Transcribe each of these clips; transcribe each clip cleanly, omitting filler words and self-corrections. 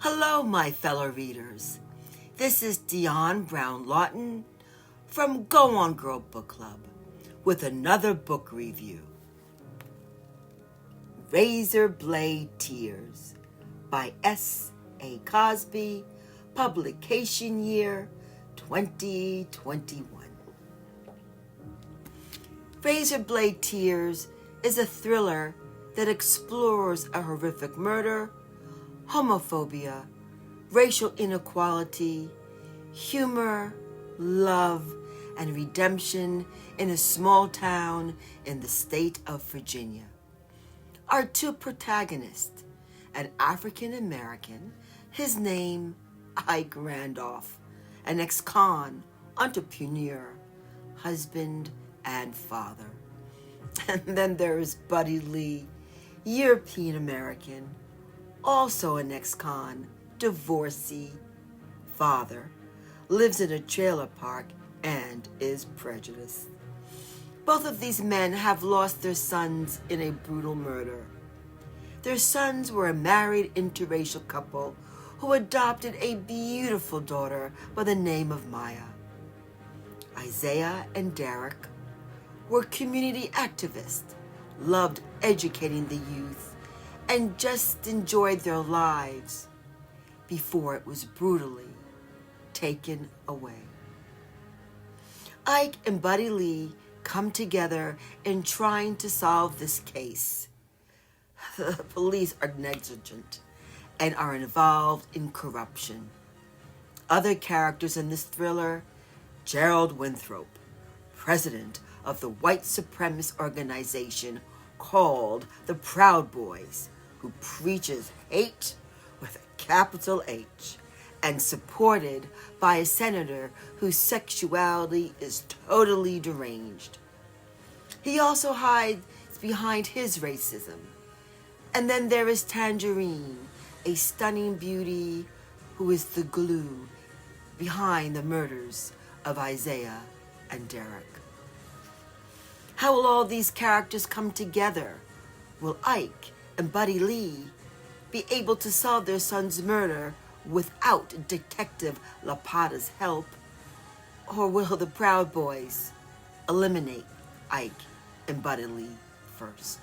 Hello, my fellow readers. This is Diahann Brown Lawton from Go On Girl Book Club with another book review. Razorblade Tears by S.A. Cosby, publication year 2021. Razorblade Tears is a thriller that explores a horrific murder, homophobia, racial inequality, humor, love, and redemption in a small town in the state of Virginia. Our two protagonists, an African-American, his name Ike Randolph, an ex-con, entrepreneur, husband, and father. And then there is Buddy Lee, European-American, also an ex-con, divorcee, father, lives in a trailer park, and is prejudiced. Both of these men have lost their sons in a brutal murder. Their sons were a married interracial couple who adopted a beautiful daughter by the name of Maya. Isaiah and Derek were community activists, loved educating the youth, and just enjoyed their lives before it was brutally taken away. Ike and Buddy Lee come together in trying to solve this case. The police are negligent and are involved in corruption. Other characters in this thriller: Gerald Winthrop, president of the white supremacist organization called the Proud Boys, who preaches hate with a capital H, and supported by a senator whose sexuality is totally deranged. He also hides behind his racism. And then there is Tangerine, a stunning beauty who is the glue behind the murders of Isaiah and Derek. How will all these characters come together? Will Ike and Buddy Lee be able to solve their son's murder without Detective LaPata's help? Or will the Proud Boys eliminate Ike and Buddy Lee first?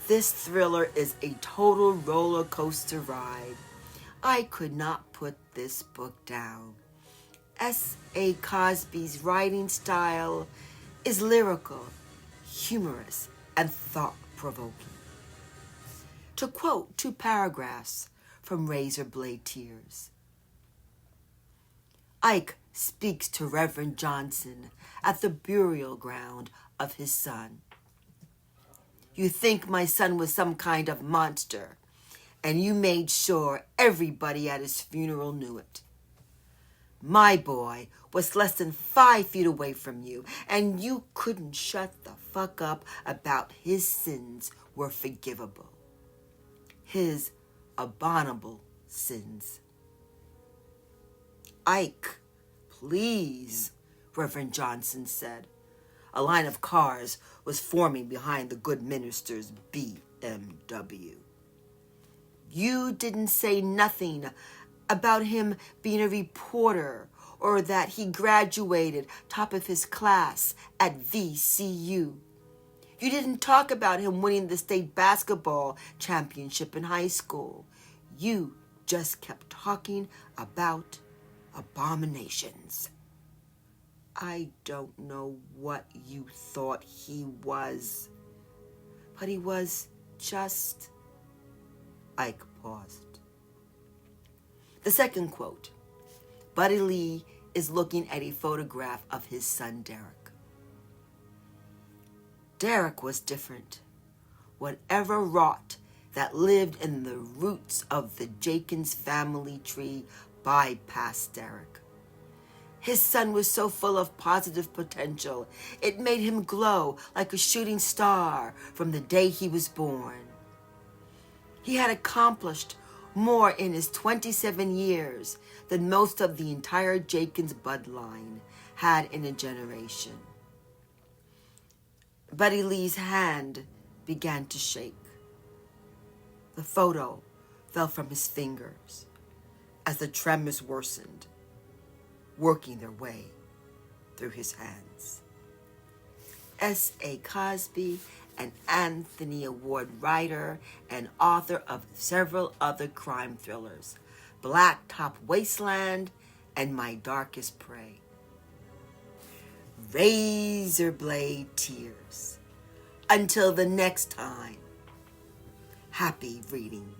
This thriller is a total roller coaster ride. I could not put this book down. S.A. Cosby's writing style is lyrical, humorous, and thought-provoking. To quote two paragraphs from Razorblade Tears. Ike speaks to Reverend Johnson at the burial ground of his son. You think my son was some kind of monster, and you made sure everybody at his funeral knew it. My boy was less than 5 feet away from you, and you couldn't shut the fuck up about his sins were forgivable. His abominable sins. Ike, please, Reverend Johnson said. A line of cars was forming behind the good minister's BMW. You didn't say nothing about him being a reporter or that he graduated top of his class at VCU. You didn't talk about him winning the state basketball championship in high school. You just kept talking about abominations. I don't know what you thought he was, but he was just... Ike paused. The second quote. Buddy Lee is looking at a photograph of his son Derek. Derek was different. Whatever rot that lived in the roots of the Jenkins family tree bypassed Derek. His son was so full of positive potential, it made him glow like a shooting star from the day he was born. He had accomplished more in his 27 years than most of the entire Jenkins bloodline had in a generation. Buddy Lee's hand began to shake. The photo fell from his fingers as the tremors worsened, working their way through his hands. S.A. Cosby, an Anthony Award writer and author of several other crime thrillers, Blacktop Wasteland and My Darkest Prey. Razorblade tears. Until the next time, happy reading.